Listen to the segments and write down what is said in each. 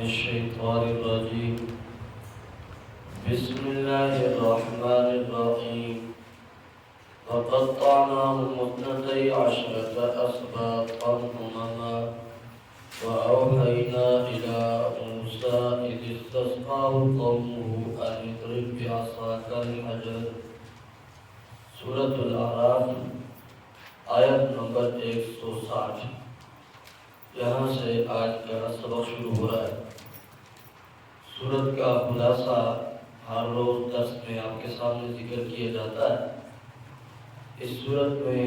الشيطان الرجيم بسم الله الرحمن الرحيم وقطعناهم اثنتي عشرة أسباطا أمما وأوحينا إلى موسى إذ استسقاه قومه أن اضرب بعصاك الحجر سورة الأعراف آیت نمبر 160۔ یہاں سے آج کا سبق شروع ہو رہا ہے۔ سورت کا خلاصہ ہر روز درس میں آپ کے سامنے ذکر کیا جاتا ہے۔ اس سورت میں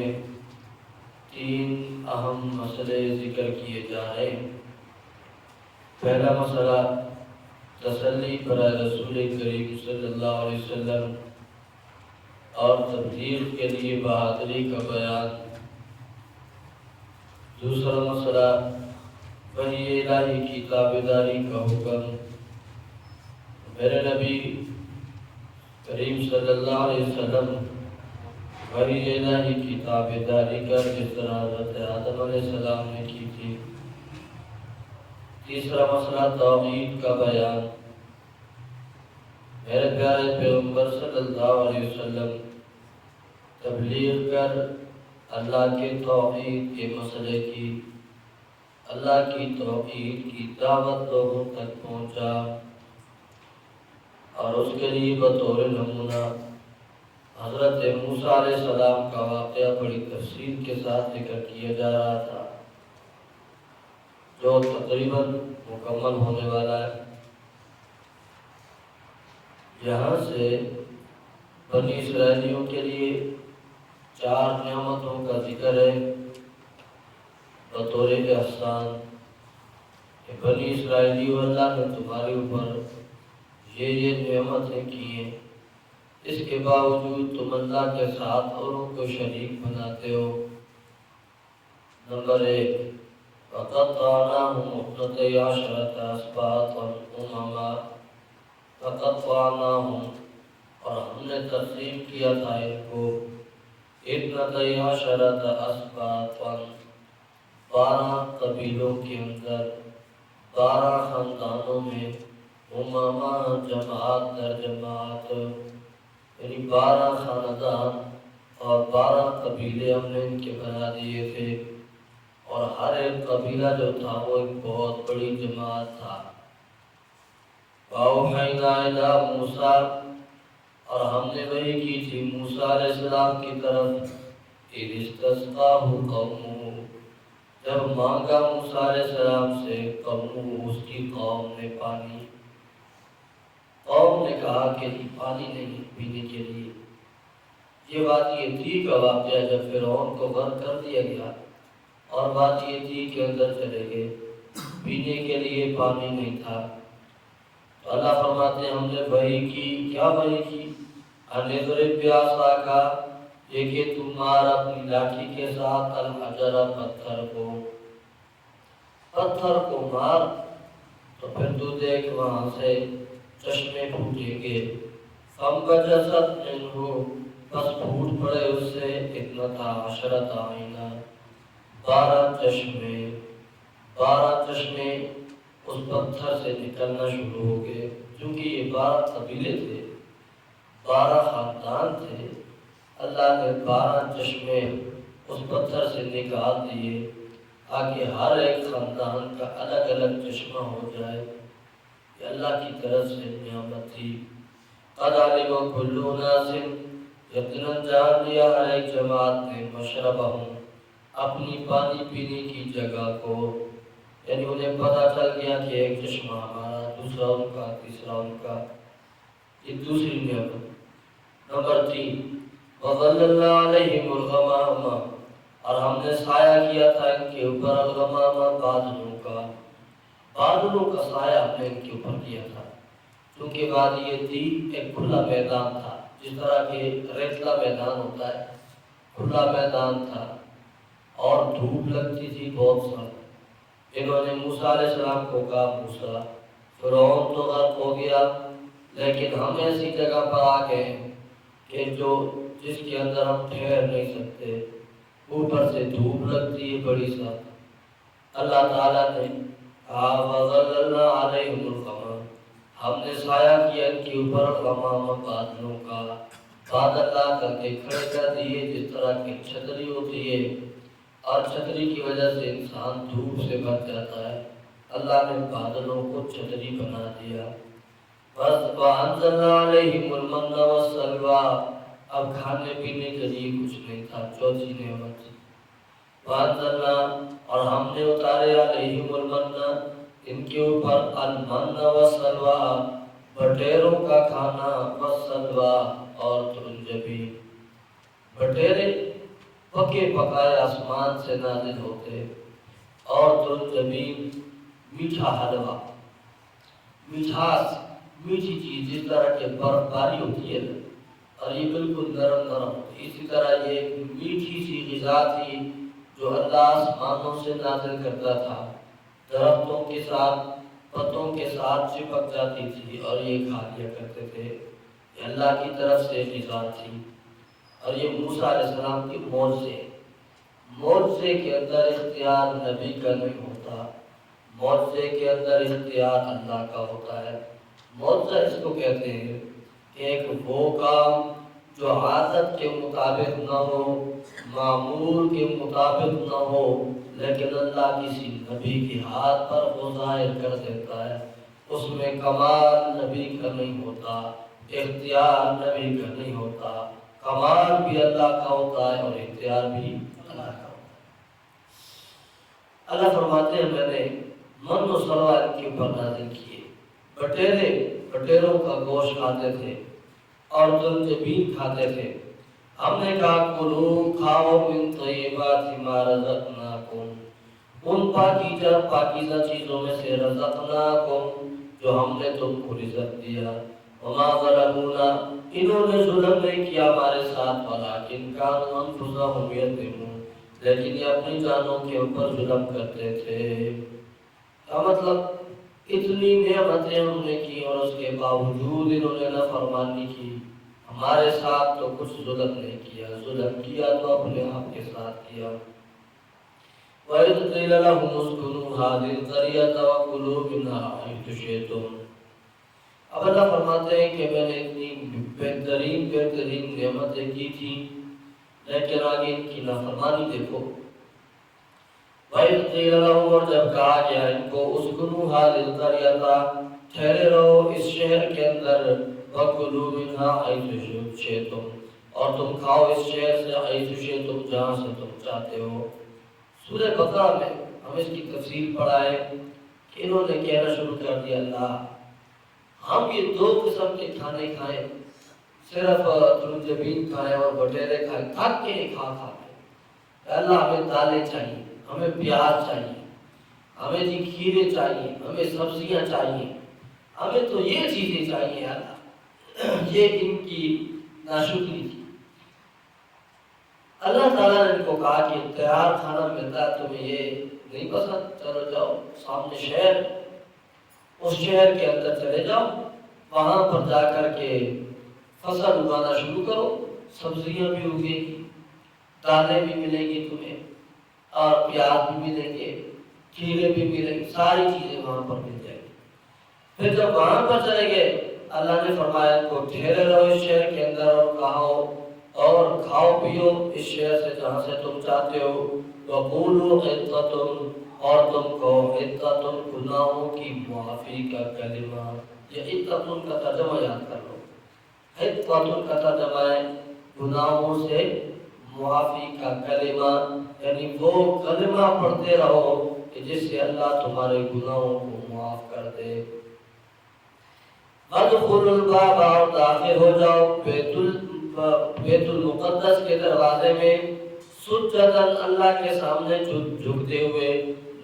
3 اہم مسئلے ذکر کیے جا رہے ہیں۔ پہلا مسئلہ تسلی برائے رسول کریم صلی اللہ علیہ وسلم اور تبلیغ کے لیے بہادری کا بیان۔ دوسرا مسئلہ وحی الہی کی تابعداری کا حکم۔ میرے نبی کریم صلی اللہ علیہ وسلم وحی الہی کی تابعداری کر جس طرح حضرت آدم علیہ السلام نے کی تھی۔ تیسرا مسئلہ توحید کا بیان۔ میرے پیارے پیغمبر صلی اللہ علیہ وسلم تبلیغ کر اللہ کے توحید کے مسئلے کی، اللہ کی توحید کی دعوت لوگوں تک پہنچا، اور اس کے لیے بطور نمونہ حضرت موسیٰ علیہ السلام کا واقعہ بڑی تفصیل کے ساتھ ذکر کیا جا رہا تھا، جو تقریباً مکمل ہونے والا ہے۔ یہاں سے بنی اسرائیلیوں کے لیے 4 نعمتوں کا ذکر ہے بطور احسان کہ بنی اسرائیلیوں اللہ نے تمہارے اوپر یہ نعمتیں کی ہیں، اس کے باوجود تم اللہ کے ساتھ اوروں کو شریک بناتے ہو۔ نمبر 1 وَقَطَّعْنَاهُمْ اثْنَتَيْ عَشْرَةَ أَسْبَاطًا أُمَمًا وَقَطَّعْنَاهُمْ، اور ہم نے تقسیم کیا تھا ان کو اثْنَتَيْ عَشْرَةَ أَسْبَاطًا، 12 قبیلوں کے اندر، 12 خاندانوں میں، امما جماعت در جماعت، یعنی 12 خاندان اور 12 قبیلے ہم نے ان کے بنا دیے تھے، اور ہر ایک قبیلہ جو تھا وہ ایک بہت بڑی جماعت تھا۔ وَأَوْحَيْنَا إِلَىٰ مُوسَىٰ، اور ہم نے وحی کی تھی موسیٰ علیہ السلام کی طرف، اِذِ اسْتَسْقَاهُ قَوْمُهُ، جب مانگا موسیٰ علیہ السلام سے قومہ، اس کی قوم نے پانی۔ قوم نے کہا کہ پانی نہیں پینے کے لیے۔ یہ بات یہ تھی کا واقعہ جب فرعون کو غرق کر دیا گیا، اور بات یہ تھی کہ اندر چلے گئے، پینے کے لیے پانی نہیں تھا۔ تو اللہ فرماتے ہیں ہم نے وحی کی، کیا وحی کی؟ اَنِ اضْرِب بِعَصَاكَ، یہ کہ تم مار اپنی لاٹھی کے ساتھ الحجر، پتھر کو مار، تو پھر تو دیکھ وہاں سے چشمے پھوٹیں گے۔ فَانْبَجَسَتْ مِنْهُ، بس پھوٹ پڑے اس سے 12 عَيْنًا، 12 چشمے اس پتھر سے نکلنا شروع ہو گئے، کیونکہ یہ 12 قبیلے تھے، 12 خاندان تھے۔ اللہ نے 12 چشمے اس پتھر سے نکال دیے تاکہ ہر ایک خاندان کا الگ الگ چشمہ ہو جائے۔ یہ اللہ کی طرف سے نعمت تھی۔ قَدْ عَلِمَ كُلُّ أُنَاسٍ، یقیناً جان لیا ہر ایک جماعت نے مشربہم، اپنی پانی پینے کی جگہ کو، یعنی انہیں پتہ چل گیا کہ ایک چشمہ ہمارا، دوسرا ان کا، تیسرا ان کا۔ یہ دوسری نعمت۔ نمبر 3 وَظَلَّلْنَا عَلَيْهِمُ الْغَمَامَ، اور ہم نے سایہ کیا تھا ان کے اوپر الغمامہ، بادلوں کا سایہ ہم نے ان کے اوپر کیا تھا، کیونکہ بات یہ تھی ایک کھلا میدان تھا، جس طرح کہ ریتلا میدان ہوتا ہے، کھلا میدان تھا اور دھوپ لگتی تھی بہت سخت۔ انہوں نے موسیٰ علیہ السلام کو کہا موسیٰ، فرعون تو غرق ہو گیا، لیکن ہم ایسی جگہ پر آ گئے کہ جس کے اندر ہم ٹھہر نہیں سکتے، اوپر سے دھوپ لگتی ہے بڑی سخت۔ اللہ تعالیٰ نے کہا وَظَلَّلْنَا عَلَيْهِمُ ہم نے سایہ کیا ان کے اوپر غمام بادلوں کا، بادل لا کر کے کھڑے کر دیے جس طرح کی چھتری ہوتی ہے، اور چھتری کی وجہ سے انسان دھوپ سے بچ جاتا ہے، اللہ نے بادلوں کو چھتری بنا دیا۔ بس وَأَنزَلْنَا عَلَيْهِمُ الْمَنَّ وَالسَّلْوَىٰ، اب کھانے پینے کے لیے کچھ نہیں تھا، چوتھی نعمت تھی۔ وَأَنزَلْنَا، اور ہم نے اتارے عَلَيْهِمُ الْمَنَّ، ان کے اوپر المن والسلویٰ، بٹیروں کا کھانا، والسلویٰ، اور ترنجبی۔ بٹیرے پکے پکائے آسمان سے نازل ہوتے، اور ترنجبی میٹھا حلوہ، مٹھاس، میٹھی چیز جس طرح کے برف باری ہوتی ہے اور یہ بالکل نرم نرم ہوتی، اسی طرح یہ میٹھی سی غذا تھی جو اللہ آسمانوں سے نازل کرتا تھا، درختوں کے ساتھ پتوں کے ساتھ چپک جاتی تھی اور یہ کھا لیا کرتے تھے، یہ اللہ کی طرف سے غذا تھی۔ اور یہ موسیٰ علیہ السلام کی معجزے کے اندر اختیار نبی کا نہیں ہوتا، معجزے کے اندر اختیار اللہ کا ہوتا ہے۔ معجزہ اس کو کہتے ہیں کہ ایک وہ کام جو عادت کے مطابق نہ ہو، معمول کے مطابق نہ ہو، لیکن اللہ کسی نبی کے ہاتھ پر وہ ظاہر کر دیتا ہے، اس میں کمال نبی کا نہیں ہوتا، اختیار نبی کا نہیں ہوتا، کمال بھی اللہ کا ہوتا ہے اور اختیار بھی اللہ کا ہوتا ہے۔ اللہ فرماتے ہیں میں نے من و سلویٰ ان کے اوپر نازل کیے، بٹیروں کا گوشت کھاتے تھے اور ترنجبین کھاتے تھے۔ ہم نے کہا کلو کھاؤ من طیبات ما رزقناکم، ان پاکیزہ چیزوں میں سے رزقناکم جو ہم نے تم کو رزق دیا۔ وما ظلمونا، انہوں نے ظلم نہیں کیا ہمارے ساتھ، ولکن کانوا انفسہم یظلمون، لیکن یہ اپنی جانوں کے اوپر ظلم کرتے تھے۔ کا مطلب اتنی نعمتیں ہم نے کی اور اس کے باوجود انہوں نے نافرمانی کی، ہمارے ساتھ تو کچھ ظلم نہیں کیا، ظلم کیا تو اپنے آپ کے ساتھ کیا۔ وَإِذْ قِيلَ لَهُمُ اسْكُنُوا هَٰذِهِ الْقَرْيَةَ وَكُلُوا مِنْهَا حَيْثُ شِئْتُمْ۔ اب اللہ فرماتے ہیں کہ میں نے اتنی بہترین نعمتیں کی تھی، لیکن آگے ان کی نافرمانی دیکھو۔ وَإِذْ قِيلَ لَهُمْ، اور جب کہا گیا ان کو اسْكُنُوا هَٰذِهِ الْقَرْيَةَ، ٹھہرے رہو اس شہر کے اندر، وَكُلُوا مِنْهَا حَيْثُ شِئْتُمْ، اور تم کھاؤ اس شہر سے، حَيْثُ شِئْتُمْ، جہاں سے تم چاہتے ہو۔ سورہ بقرہ میں ہم اس کی تفصیل پڑھائے کہ انہوں نے کہنا شروع کر دیا اللہ ہم یہ دو قسم کے کھانے کھائیں، صرف ترنجبین کھائیں اور بٹیرے کھائیں، تھک کے کھا کے، اللہ ہمیں دالیں چاہیے، ہمیں پیاز چاہیے، ہمیں جی کھیرے چاہیے، ہمیں سبزیاں چاہیے، ہمیں تو یہ چیزیں چاہیے اللہ۔ یہ ان کی ناشکری تھی۔ اللہ تعالیٰ نے ان کو کہا کہ تیار کھانا ملتا ہے تمہیں یہ نہیں پسند، چلو جاؤ سامنے شہر، اس شہر کے اندر چلے جاؤ، وہاں پر جا کر کے فصل اگانا شروع کرو، سبزیاں بھی اگے گی، دالیں بھی ملیں گی تمہیں، اور پیاز بھی ملیں گے، کھیرے بھی ملیں گے، ساری چیزیں وہاں پر مل جائیں گی۔ پھر جب وہاں پر چلے گئے اللہ نے فرمایا کو ٹھہرے رہو اس شہر کے اندر اور کھاؤ پیو اس شہر سے جہاں سے تم چاہتے ہو، وَقُولُوا حِطَّةٌ، اور تم کو حِطَّةٌ گناہوں کی معافی کا کلمہ، یہ حِطَّةٌ کا ترجمہ یاد کر لو، حِطَّةٌ کا ترجمہ ہے گناہوں سے معافی کا کلمہ، یعنی وہ کلمہ پڑھتے رہو کہ جس سے اللہ تمہارے گناہوں کو معاف کر دے۔ وَادْخُلُوا الْبَابَ، اور داخل ہو جاؤ بیت المقدس کے دروازے میں، سجداً اللہ کے سامنے جھکتے ہوئے،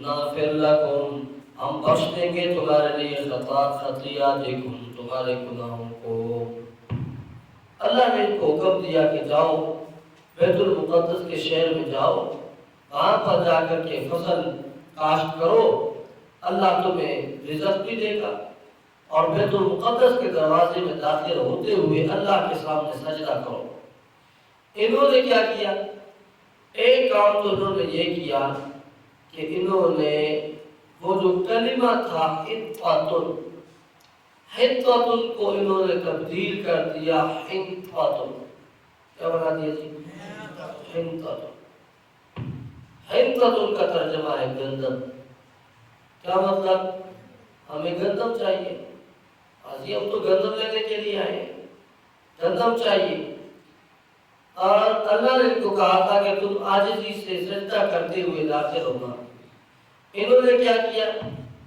نغفر لکم، ہم بخش دیں گے تمہارے لیے خطیئاتکم، تمہارے گناہوں کو۔ اللہ نے ان کو حکم دیا کہ جاؤ بیت المقدس کے شہر میں جاؤ، وہاں پر جا کر کے فصل کاشت کرو، اللہ تمہیں رزق بھی دے گا، اور بیت المقدس کے دروازے میں داخل ہوتے ہوئے اللہ کے سامنے سجدہ کرو۔ انہوں نے کیا کیا؟ ایک کام تو انہوں نے یہ کیا کہ انہوں نے وہ جو کلمہ تھا حِطَّةٌ، حنطۃ کو انہوں نے تبدیل کر دیا حنطۃ، کیا بنا دیا جی؟ حنطۃ۔ حنطۃ کا ترجمہ ہے گندم۔ کیا مطلب؟ ہمیں گندم چاہیے، حاجی ہم تو گندم لینے کے لیے آئے، گندم چاہیے۔ اور اللہ نے ان کو کہا تھا کہ تم عاجزی سے سجدہ کرتے ہوئے داخل ہونا۔ انہوں نے کیا کیا؟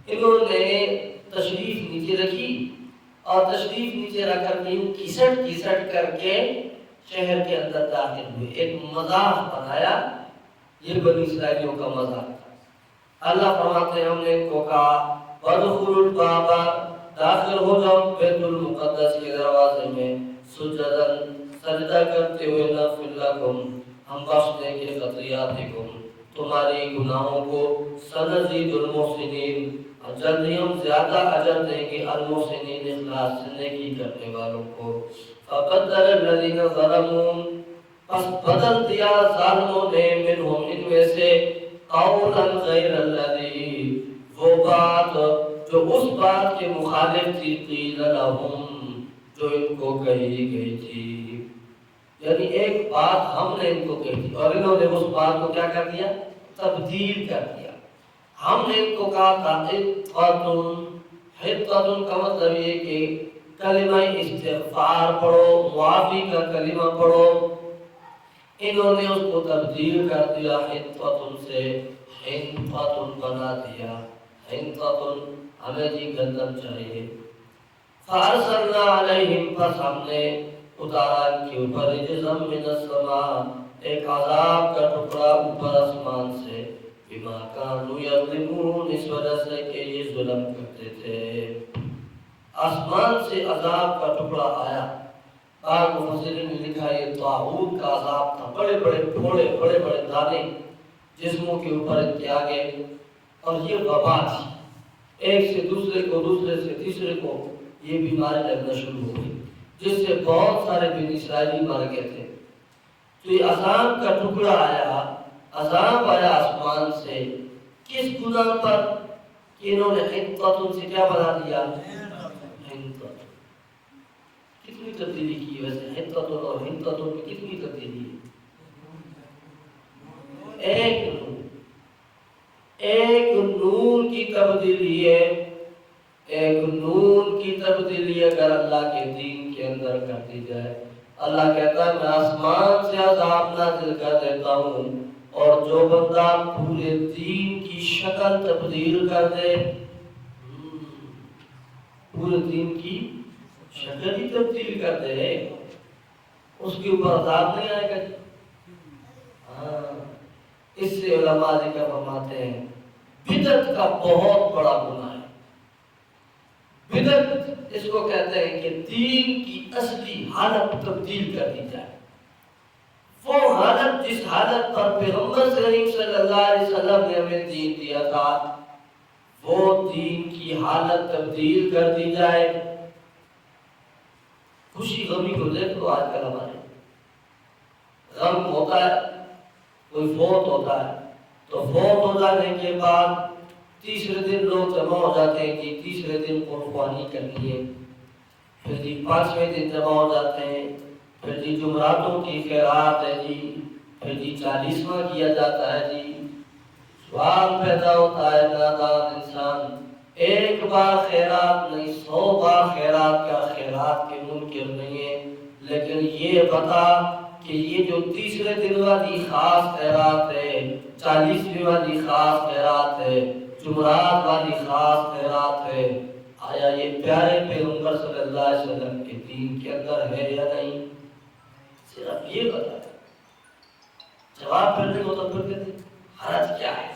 انہوں نے تشریف نیچے رکھی اور تشریف نیچے رکھ کر کے کھسٹ کھسٹ کر کے شہر کے اندر داخل ہوئے، ایک مذاق بنایا۔ یہ بنی اسرائیلیوں کا مذاق تھا۔ اللہ فرماتے ہیں ہم نے ان کو کہا وَادْخُلُوا الْبَابَ، داخل ہو جاؤ بیت المقدس کے دروازے میں، سجداً، سجدہ کرتے ہوئے، نغفر لکم، ہم بخش دیں گے خطیئاتکم، تمہاری گناہوں کو، سنزید المحسنین، جلد ہی ہم زیادہ اجر دیں گے المحسنین، اخلاص سے نیکی کرنے والوں کو۔ فَبَدَّلَ الَّذِينَ ظَلَمُوا، پس بدل دیا ظالموں نے، منہم ان میں سے، قولا غیر الذی، وہ بات جو اس بات کے مخالف تھی، قیل لہم، جو ان کو کہی گئی تھی۔ یعنی ایک بات ہم نے ان کو کہی تھی اور انہوں نے اس بات کو کیا کر دیا؟ تبدیل کر دیا۔ ہم نے ان کو کہا تھا حنطۃ کا مطلب یہ کہ کلمہ استغفار پڑھو، معافی کا کلمہ پڑھو۔ انہوں نے اس کو تبدیل کر دیا، حنطۃ سے حنطۃ بنا دیا۔ حنطۃ، ہمیں جی گندم چاہیے۔ فارسلنا علیہم، پس ہم نے اتارا ان کے اوپر، رجزا من السماء، ایک عذاب کا ٹکڑا اوپر آسمان سے، بما کانوا یظلمون، اس وجہ سے کہ یہ ظلم کرتے تھے۔ آسمان سے عذاب کا ٹکڑا آیا۔ بعض مفسرین نے لکھا یہ طاعون کا عذاب تھا، بڑے بڑے پھوڑے، بڑے بڑے دانے جسموں کے اوپر ان کے آگے، اور یہ وبا تھی، ایک سے دوسرے کو، دوسرے سے تیسرے کو یہ بیماری لگنا شروع ہو گئی، جس سے بہت سارے بنی اسرائیلی مر گئے تھے۔ تو یہ عذاب کا ٹکڑا آیا، عذاب آیا آسمان سے، کس گناہ پر؟ کہ انہوں نے حنطۃ سے کیا بنا دیا؟ حنطۃ۔ کتنی تبدیلی کی ویسے حنطۃ اور حنطۃ میں کتنی تبدیلی ہے؟ ایک نون کی تبدیلی ہے، ایک نون کی تبدیلی اگر اللہ کے دین کے اندر کر دی جائے۔ اللہ کہتا ہے میں آسمان سے عذاب نازل کر دیتا ہوں، اور جو بندہ پورے دین کی شکل تبدیل کر دے، پورے دین کی شکل ہی تبدیل کر دے، اس کے اوپر عذاب نہیں آئے گا۔ اس سے علماء ذکر فرماتے ہیں بدعت کا بہت بڑا گناہ ہے۔ بدعت اس کو کہتے ہیں کہ دین کی اصلی حالت تبدیل کر دی جائے۔ وہ حالت جس حالت پر پیغمبر صلی اللہ علیہ وسلم نے ہمیں دین دیا تھا، وہ دین کی حالت تبدیل کر دی جائے۔ خوشی غمی کو دیکھ لو، آج کل ہمارے غم ہوتا ہے، کوئی فوت ہوتا ہے تو فوت ہو جانے کے بعد تیسرے دن لوگ جمع ہو جاتے ہیں کہ تیسرے دن قربانی کرنی ہے، پھر جی 5ویں دن جمع ہو جاتے ہیں، پھر جی جمعراتوں کی خیرات ہے جی، پھر جی 40واں کیا جاتا ہے جی۔ سوال پیدا ہوتا ہے نادان انسان، ایک بار خیرات نہیں 100 بار خیرات کا خیرات کے منکر نہیں ہے، لیکن یہ بتا کہ یہ جو تیسرے دن والی خاص خیرات ہے، 40ویں والی خاص خیرات ہے، جمعرات والی خاص خیرات ہے، آیا یہ پیارے پیغمبر صلی اللہ علیہ وسلم کے دین کے اندر ہے یا نہیں؟ صرف یہ بتا، جواب پھر نہیں ہوتا، پھر کہتے حرج کیا ہے؟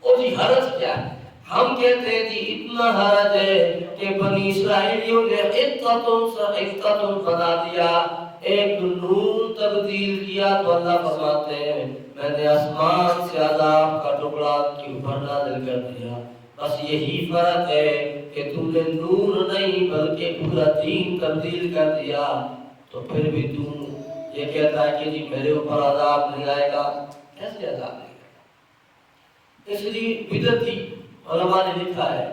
او جی حرج کیا ہے؟ ہم کہتے ہیں جی اتنا حرج ہے کہ بنی اسرائیلیوں نے حنطۃ بنا دیا، ایک نون تبدیل کیا، تو اللہ فرماتے ہیں میں نے آسمان سے عذاب کا ٹکڑا کے اوپر نازل کر دیا۔ بس یہی فرق ہے کہ تم نے نون نہیں بلکہ پورا دین تبدیل کر دیا، تو پھر بھی تم یہ کہتا ہے کہ جی میرے اوپر عذاب نہیں آئے گا، کیسے عذاب نہیں آئے گا؟ اس لیے بدعتی علماء نے لکھا ہے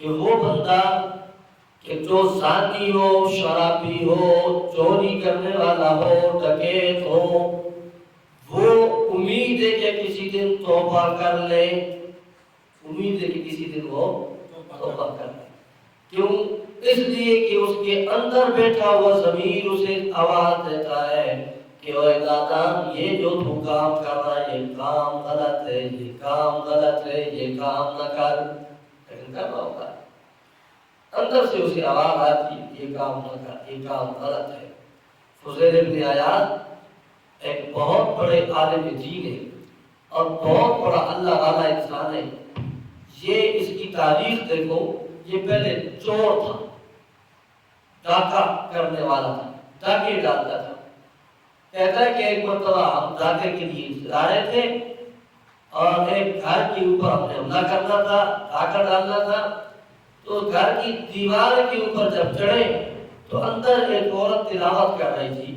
کہ وہ بندہ کہ جو زانی ہو، شرابی ہو، چوری کرنے والا ہو، ڈکیت ہو، وہ امید ہے کہ کسی دن توبہ کر لے، امید ہے کہ کسی دن وہ توبہ کر لے۔ کیوں؟ اس لیے کہ اس کے اندر بیٹھا ہوا ضمیر اسے آواز دیتا ہے کہ اوے دادا، یہ جو تو کام کر رہا ہے یہ کام غلط ہے، یہ کام غلط ہے، یہ کام نہ کر، لیکن کر رہا ہوگا۔ اندر سے اسے آواز آتی ہے یہ کام نہ کر، یہ کام غلط ہے۔ فضیل ابن عیاض ایک بہت بڑے عالم دین ہے اور بہت بڑا اللہ والا انسان ہے۔ یہ اس کی تاریخ دیکھو، یہ پہلے چور تھا، ڈاکہ کرنے والا تھا، ڈاکے ڈالتا تھا۔ کہتا ہے کہ ایک مرتبہ ہم ڈاکے کے لیے جا رہے تھے اور ایک گھر کے اوپر ہم نے حملہ کرنا تھا، ڈاکہ ڈالنا تھا، تو گھر کی دیوار کے اوپر جب چڑھے تو اندر ایک عورت تلاوت کر رہی تھی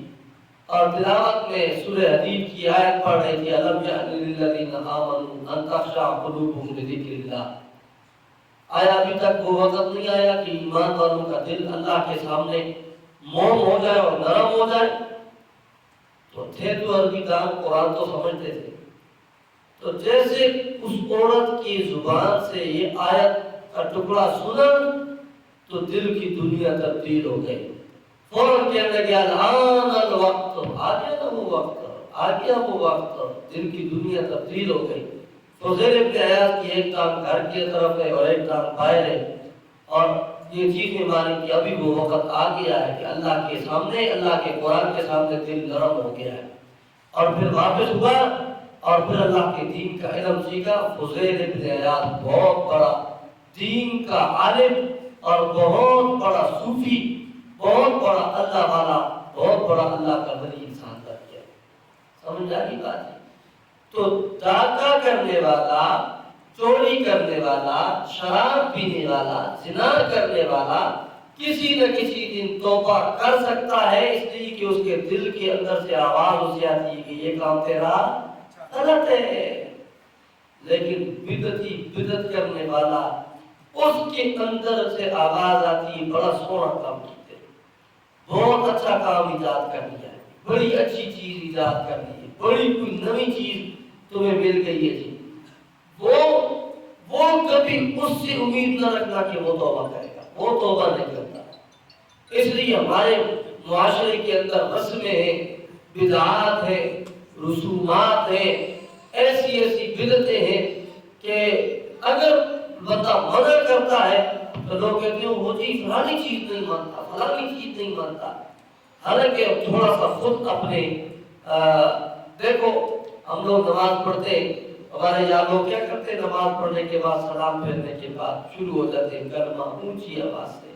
اور تلاوت میں سورہ حدید کی آیت پڑھ رہی تھی، الم یأن للذین آمنوا ان تخشع قلوبهم لذکر اللہ۔ آیا ابھی تک وہ وقت نہیں آیا کہ ایمان والوں کا دل اللہ کے سامنے موم ہو جائے اور نرم ہو جائے؟ تو تھے تو عربی دان، قرآن تو سمجھتے تھے۔ تو جیسے اس عورت کی زبان سے یہ آیت کا ٹکڑا سنا تو دل کی دنیا تبدیل ہو گئی۔ فوراً کہنے لگا الآن الوقت، آ گیا نا وہ وقت، آ گیا وہ وقت، دل کی دنیا تبدیل ہو گئی۔ فضیل ابن عیاض کی ایک ٹانگ گھر کی طرف ہے اور ایک ٹانگ باہر ہے، اور یہ چیز میں مانی کہ ابھی وہ وقت آ گیا ہے کہ اللہ کے سامنے، اللہ کے قرآن کے سامنے دل نرم ہو گیا ہے۔ اور پھر واپس ہوا اور پھر اللہ کے دین کا علم سیکھا۔ فضیل ابن عیاض بہت بڑا دین کا عالم اور بہت بڑا صوفی، بہت بڑا اللہ والا، بہت بڑا اللہ کا ولی انسان بن گیا۔ سمجھ آئی بات ہے؟ تو ڈاکہ کرنے والا، چوری کرنے والا، شراب پینے والا، زنا کرنے والا کسی نہ کسی دن توبہ کر سکتا ہے، اس لیے کہ اس کے دل کے اندر سے آواز اسے آتی ہے کہ یہ کام تیرا غلط ہے۔ لیکن بدعتی، بدعت کرنے والا، اس کے اندر سے آواز آتی ہے بڑا سونا کام کیتے، بہت اچھا کام ایجاد کر لیا ہے، بڑی اچھی چیز ایجاد کر لی ہے، بڑی کوئی نئی چیز تمہیں مل گئی ہے جی، وہ کبھی اس سے امید نہ رکھنا کہ وہ توبہ کرے گا، وہ توبہ نہیں کرتا۔ اس لیے ہمارے معاشرے کے اندر رسمیں ہیں، بدعات ہیں، رسومات ہیں، ایسی ایسی بدعتیں ہیں کہ اگر بندہ منع کرتا ہے تو لوگ کہتے ہیں وہ چیز فلانی چیز نہیں مانتا، فلانی چیز نہیں مانتا۔ حالانکہ تھوڑا سا خود اپنے دیکھو، ہم لوگ نماز پڑھتے ہیں، ہمارے یہاں لوگ کیا کرتے ہیں، نماز پڑھنے کے بعد سلام پھیرنے کے بعد شروع ہو جاتے ہیں کلمہ اونچی آواز سے،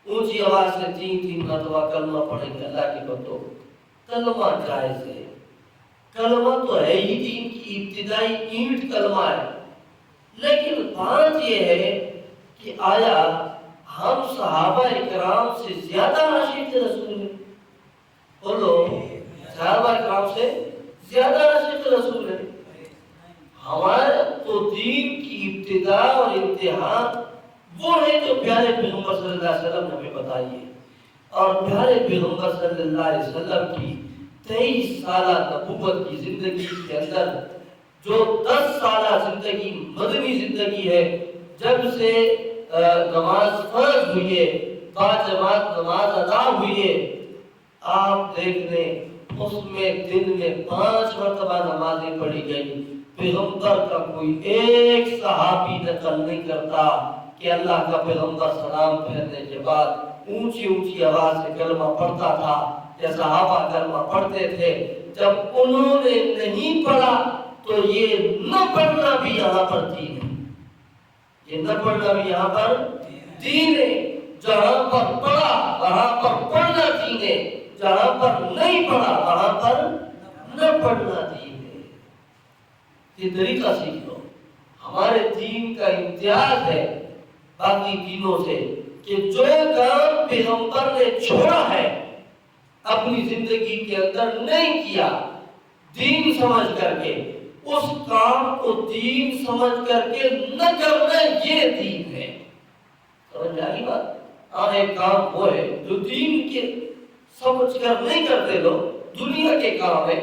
اونچی آواز سے 3 مرتبہ کلمہ پڑھیں گے اللہ کے بندوں۔ کلمہ جائز ہے، کلمہ تو ہے ہی دین کی ابتدائی اینٹ کلمہ ہے، لیکن بات یہ ہے کہ آیا ہم صحابہ اکرام سے زیادہ عاشق رسول ہیں؟ بولو، صحابہ اکرام سے زیادہ عاشق رسول ہیں؟ ہمارے تو دین کی ابتدا اور انتہا وہ ہے جو پیارے پیغمبر صلی اللہ علیہ وسلم نے ہمیں بتائی ہے، اور پیارے پیغمبر صلی اللہ علیہ وسلم کی 23 سالہ نبوت کی زندگی کے اندر جو 10 سالہ زندگی مدنی زندگی ہے، جب سے نماز فرض ہوئی ہے، باجماعت نماز ادا ہوئی ہے، آپ دیکھ لیں اس میں دن میں 5 مرتبہ نمازیں پڑھی گئی۔ پیغمبر کا کوئی ایک صحابی نقل نہیں کرتا کہ اللہ کا پیغمبر سلام پھیرنے کے بعد اونچی اونچی آواز سے کلمہ پڑھتا تھا یا صحابہ کلمہ پڑھتے تھے۔ جب انہوں نے نہیں پڑھا تو یہ نہ پڑھنا بھی یہاں پر دین ہے، یہ نہ پڑھنا بھی یہاں پر دین ہے۔ جہاں پر پڑھا وہاں پر پڑھنا دین ہے، جہاں پر نہیں پڑھا وہاں پر نہ پڑھنا دین ہے۔ یہ طریقہ سیکھ لو۔ ہمارے دین کا امتیاز ہے باقی دینوں سے کہ جو کام پیغمبر نے چھوڑا ہے اپنی زندگی کے اندر نہیں کیا دین سمجھ کر کے، اس کام کو دین سمجھ کر کے نہ کرنا، یہ دین ہے۔ سمجھ آئی بات؟ ہاں ایک کام وہ ہے جو دین کے سمجھ کر نہیں کرتے لوگ، دنیا کے کام ہے.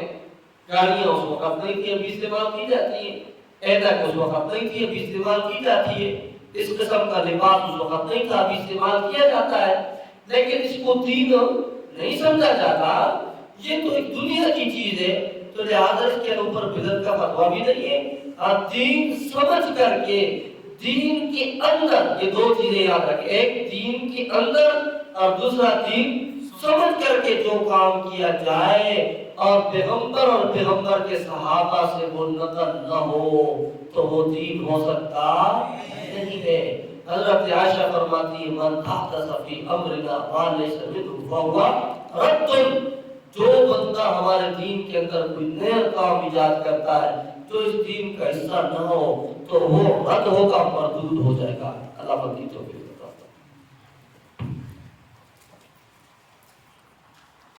گاڑیاں اس وقت نہیں تھی ابھی استعمال کی جاتی ہیں، ایندک اس وقت نہیں تھی ابھی استعمال کی جاتی ہے، اس قسم کا لباس اس وقت نہیں تھا ابھی استعمال کیا جاتا ہے. لیکن اس کو دین نہیں سمجھا جاتا، یہ تو ایک دنیا کی چیز ہے، تو لہٰذا اس کے اوپر بدعت کا فتویٰ بھی نہیں ہے. دین سمجھ کر کے دین کے اندر، یہ دو چیزیں یاد رکھیں، ایک دین کے اندر اور دوسرا دین سمجھ کر کے جو کام کیا جائے اور پیغمبر کے صحابہ سے وہ نقل نہ ہو تو وہ دین ہو سکتا نہیں ہے. حضرت عائشہ فرماتی ہے من احدث فی امرنا ما لیس منہ فہو رد. جو بندہ ہمارے دین کے اندر کوئی نیا کام ایجاد کرتا ہے جو اس دین کا حصہ نہ ہو تو وہ رد ہوگا، مردود ہو جائے گا. اللہ پاک کی توفیق.